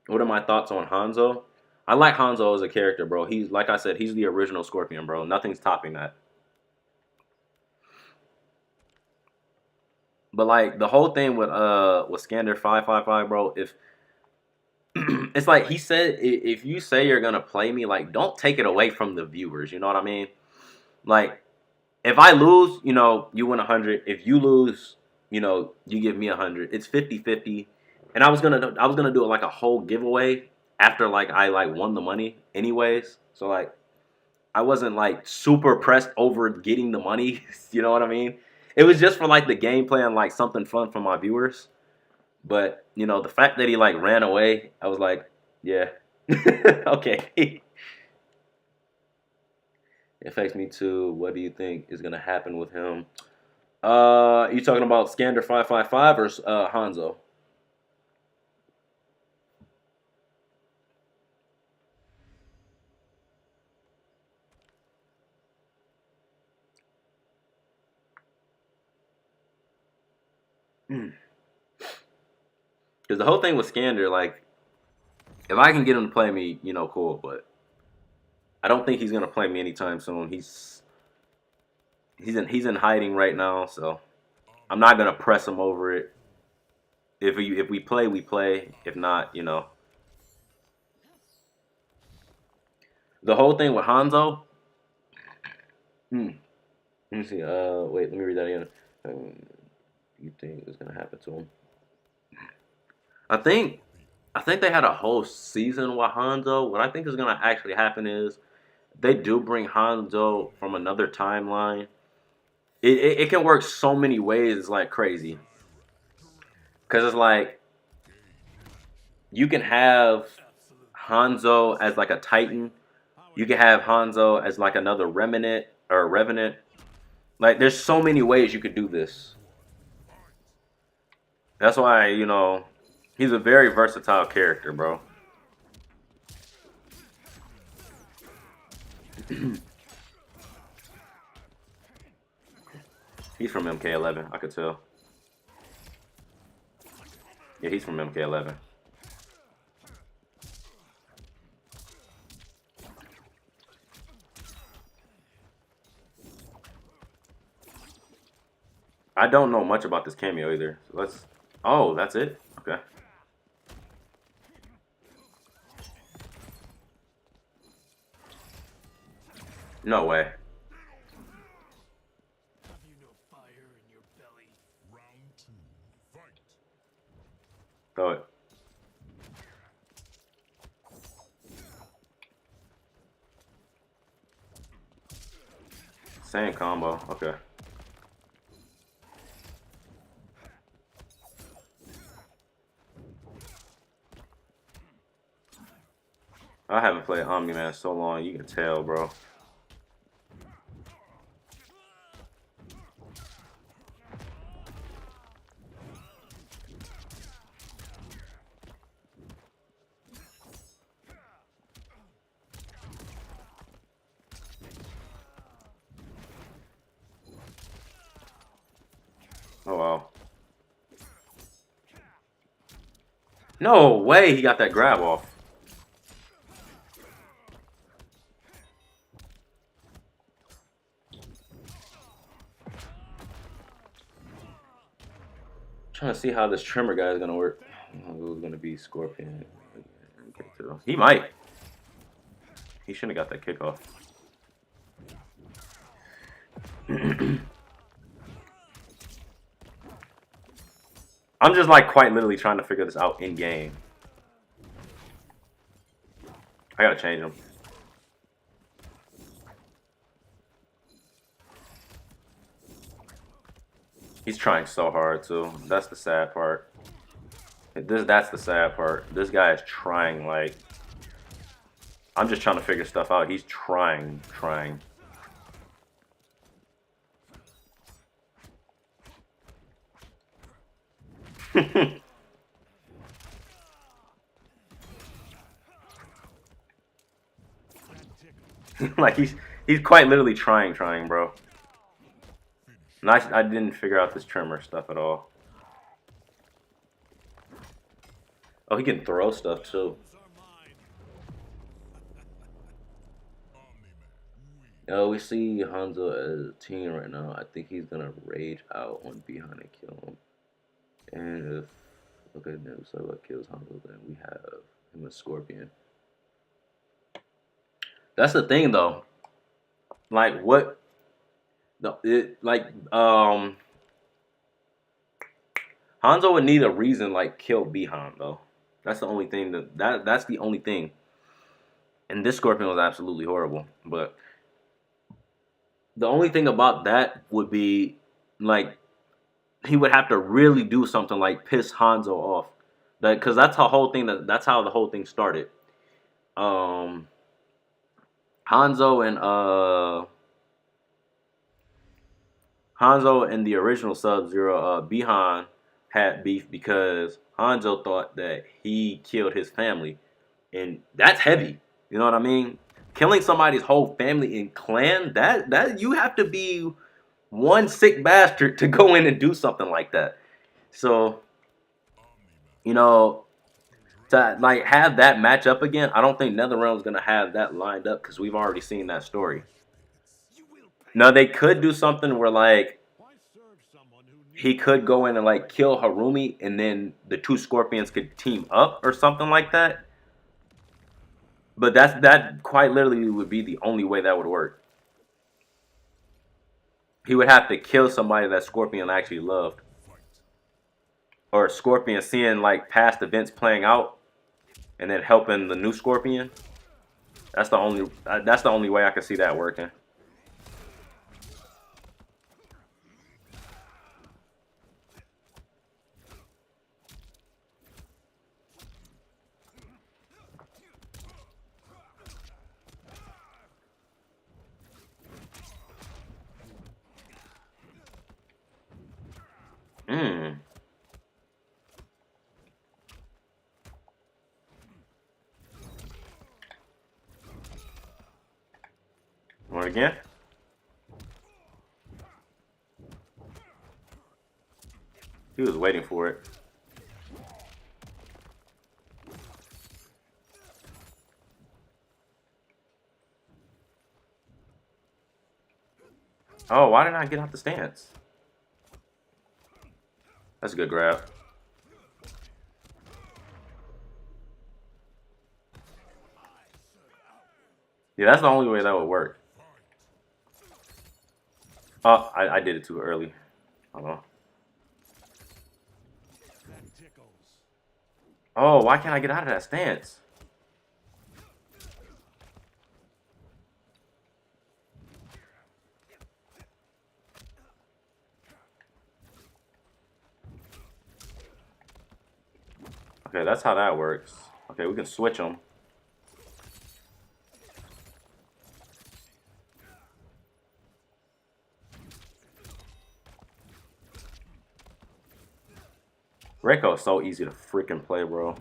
What are my thoughts on Hanzo? I like Hanzo as a character, bro. He's, like I said, he's the original Scorpion, bro. Nothing's topping that. But like the whole thing with Sikander555, bro, if it's like he said, if you say you're gonna play me, like, don't take it away from the viewers. You know what I mean? Like, if I lose, you know, you win 100. If you lose, you know, you give me 100. It's 50-50. And I was gonna do it like a whole giveaway after like I like won the money, anyways. So like, I wasn't like super pressed over getting the money. You know what I mean? It was just for like the gameplay and like something fun for my viewers. But, you know, the fact that he, like, ran away, I was like, yeah. Okay. It affects me too. What do you think is going to happen with him? You talking about Sikander555 or Hanzo? Because the whole thing with Sikander, like, if I can get him to play me, you know, cool. But I don't think he's gonna play me anytime soon. He's in hiding right now, so I'm not gonna press him over it. If we play, we play. If not, you know. The whole thing with Hanzo. Let me see. Wait. Let me read that again. You think it's gonna happen to him? I think they had a whole season with Hanzo. What I think is gonna actually happen is they do bring Hanzo from another timeline. It can work so many ways. It's like crazy. Cause it's like you can have Hanzo as like a Titan. You can have Hanzo as like another Remnant or Revenant. Like, there's so many ways you could do this. That's why, you know, he's a very versatile character, bro. He's from MK11, I could tell. Yeah, he's from MK11. I don't know much about this cameo either. So let's... Oh, that's it? Okay. No way.
Have you no fire in your belly?
Round 2, fight.
Throw it. Same combo. Okay. I haven't played Omni-Man so long, you can tell, bro. Oh, wow. No way he got that grab off. Trying to see how this Tremor guy is gonna work. Who's gonna be Scorpion? He might. He shouldn't have got that kickoff. I'm just like quite literally trying to figure this out in game. I gotta change him. He's trying so hard too. That's the sad part. That's the sad part. This guy is trying like I'm just trying to figure stuff out. He's trying. Like he's quite literally trying, bro. And I didn't figure out this Tremor stuff at all. Oh, he can throw stuff too. Oh, we see Hanzo as a teen right now. I think he's gonna rage out on Behind and kill him. And if then so what kills Hanzo, then we have him as Scorpion. That's the thing though. Like what? No, Hanzo would need a reason like kill Bihan though. That's the only thing that's the only thing. And this Scorpion was absolutely horrible. But the only thing about that would be like he would have to really do something like piss Hanzo off. Because that's how that's how the whole thing started. Hanzo and the original Sub-Zero, Bihan had beef because Hanzo thought that he killed his family. And that's heavy. You know what I mean? Killing somebody's whole family and clan, that you have to be one sick bastard to go in and do something like that. So, you know, to like have that match up again, I don't think NetherRealm's gonna have that lined up because we've already seen that story. Now they could do something where like he could go in and like kill Harumi and then the two Scorpions could team up or something like that. But that quite literally would be the only way that would work. He would have to kill somebody that Scorpion actually loved. Or Scorpion seeing like past events playing out and then helping the new Scorpion. That's the only way I can see that working. Want it again? He was waiting for it. Oh, why didn't I get out the stance? That's a good grab. Yeah, that's the only way that would work. Oh, I did it too early. Hold on. Oh, why can't I get out of that stance? Okay, that's how that works. Okay, we can switch them. Reiko is so easy to freaking play, bro.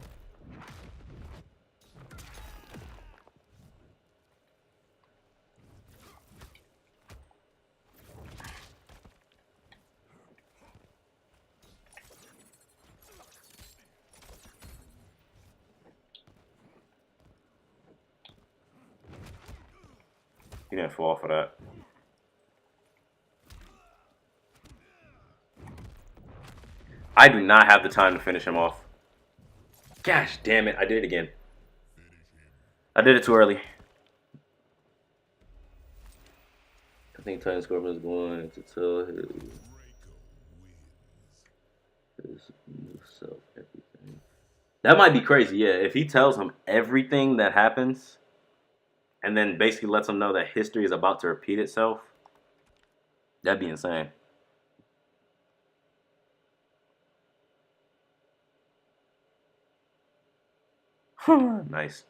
He didn't fall for that. I do not have the time to finish him off. Gosh damn it, I did it again. I did it too early. I think Titan Scorpion is going to tell his new self everything. That might be crazy, yeah. If he tells him everything that happens and then basically lets him know that history is about to repeat itself, that'd be insane. Nice.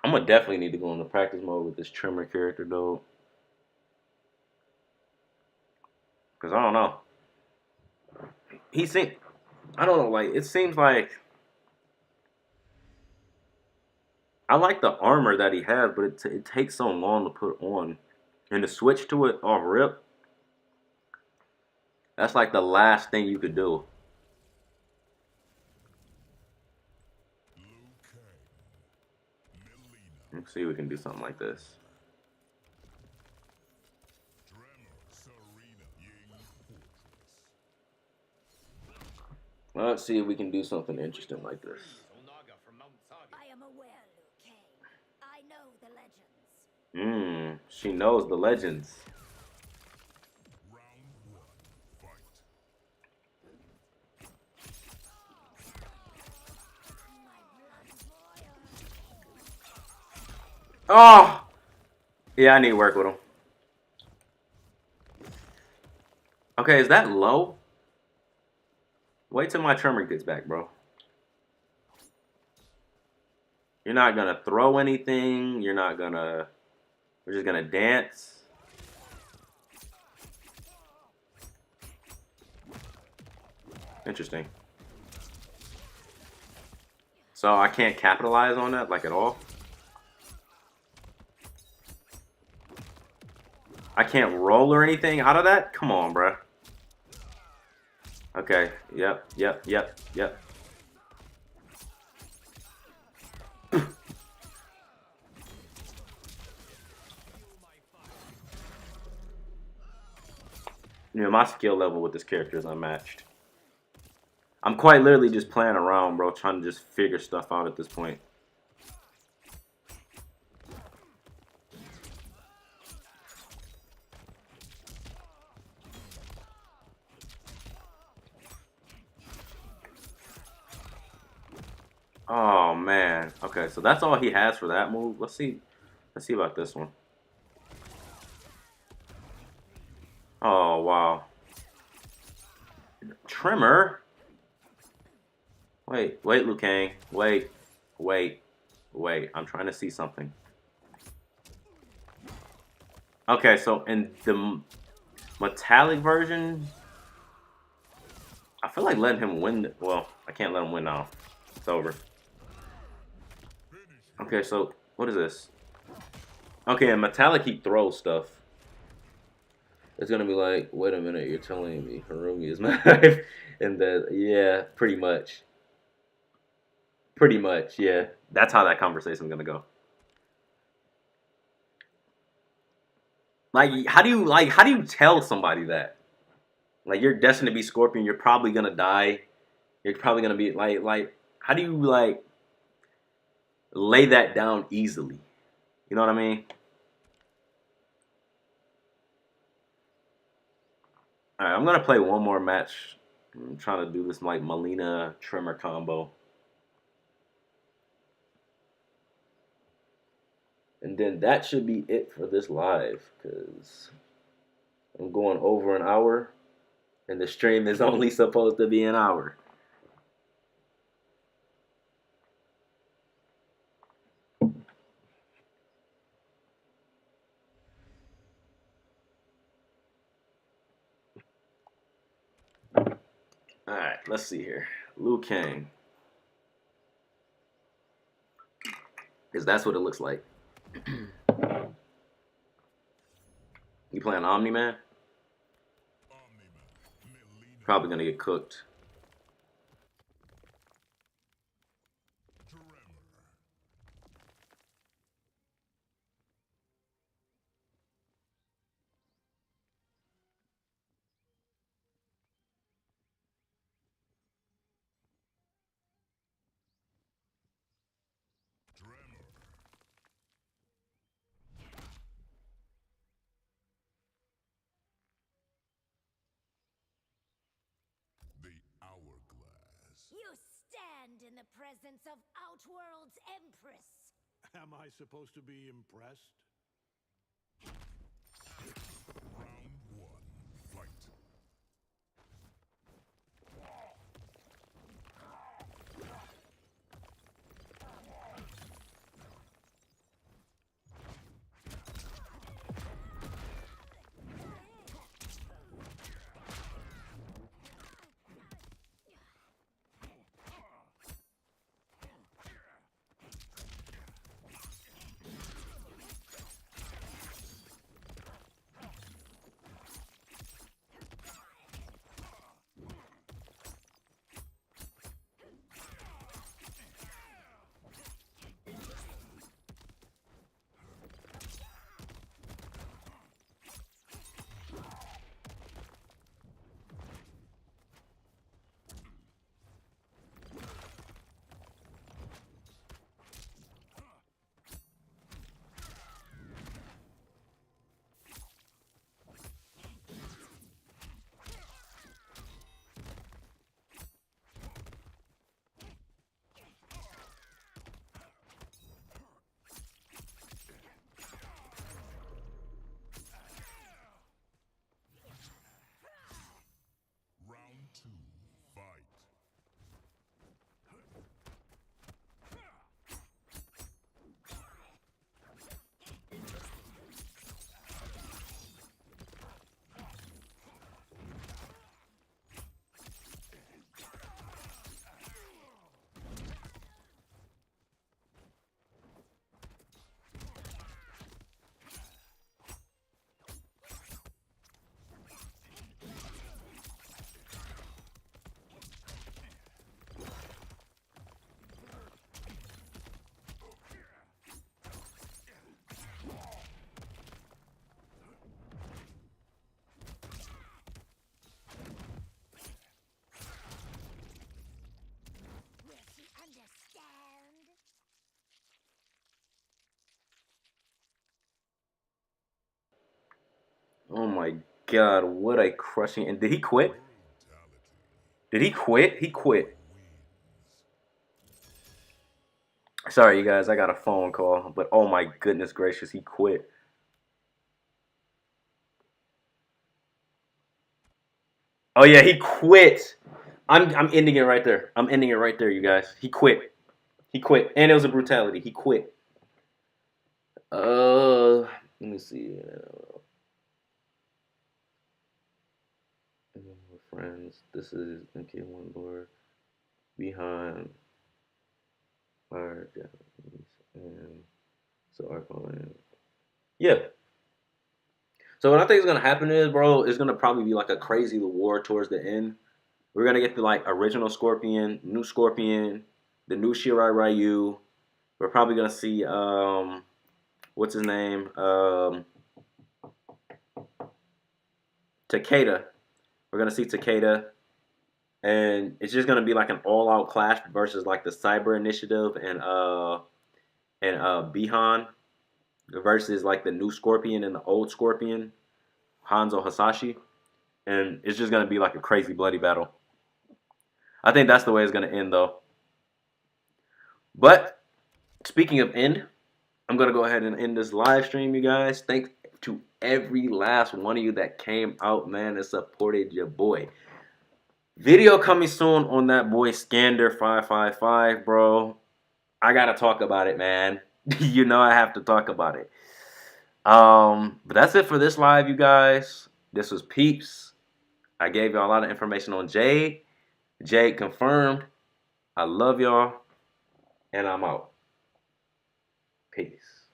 I'm gonna definitely need to go into practice mode with this Tremor character though, cause I don't know. He seems, I don't know, like it seems like I like the armor that he has, but it takes so long to put on, and to switch to it off rip. That's like the last thing you could do. Let's see if we can do something like this. Let's see if we can do something interesting like this.
I am aware, Liu Kang. I know the legends.
She knows the legends. Oh! Yeah, I need to work with him. Okay, is that low? Wait till my Tremor gets back, bro. You're not gonna throw anything. You're not gonna... We're just gonna dance. Interesting. So I can't capitalize on that, like, at all? I can't roll or anything out of that? Come on, bruh. Okay. Yep. Yeah, my skill level with this character is unmatched. I'm quite literally just playing around, bro, trying to just figure stuff out at this point. Oh man. Okay, so that's all he has for that move. Let's see about this one. Oh wow. Tremor. Wait, Liu Kang. Wait. I'm trying to see something. Okay, so in the metallic version, I feel like letting him win. Well, I can't let him win now. It's over. Okay, so what is this? Okay, in metallic he throws stuff. It's gonna be like, wait a minute, you're telling me Harumi is my knife, and that, yeah, pretty much, yeah. That's how that conversation's gonna go. Like, how do you tell somebody that? Like, you're destined to be Scorpion. You're probably gonna die. You're probably gonna be like. How do you lay that down easily? You know what I mean? All right, I'm gonna play one more match. I'm trying to do this like Melina Tremor combo, and then that should be it for this live because I'm going over an hour, and the stream is only supposed to be an hour. Alright, let's see here. Liu Kang. Because that's what it looks like. You playing Omni-Man? Probably gonna get cooked.
You stand in the presence of Outworld's Empress.
Am I supposed to be impressed?
Round
Oh my God, what a crushing! And did he quit? Did he quit? He quit. Sorry, you guys, I got a phone call, but oh my goodness gracious, he quit. Oh yeah, he quit. I'm ending it right there. I'm ending it right there, you guys. He quit. He quit, and it was a brutality. He quit. Let me see. Friends, this is MK1 Lord behind fire Japanese and so I call it. Yeah. So what I think is gonna happen is, bro, it's gonna probably be like a crazy war towards the end. We're gonna get the like original Scorpion, the new Shirai Ryu. We're probably gonna see what's his name? Takeda. We're gonna see Takeda. And it's just gonna be like an all-out clash versus like the Cyber Initiative and Bihan versus like the new Scorpion and the old Scorpion, Hanzo Hasashi. And it's just gonna be like a crazy bloody battle. I think that's the way it's gonna end though. But speaking of end, I'm gonna go ahead and end this live stream, you guys. Thanks to every last one of you that came out, man, and supported your boy. Video coming soon on that boy Sikander555, bro. I gotta talk about it, man. You know I have to talk about it. But that's it for this live, you guys. This was Peeps. I gave y'all a lot of information on Jade. Jade Confirmed. I love y'all. And I'm out. Peace.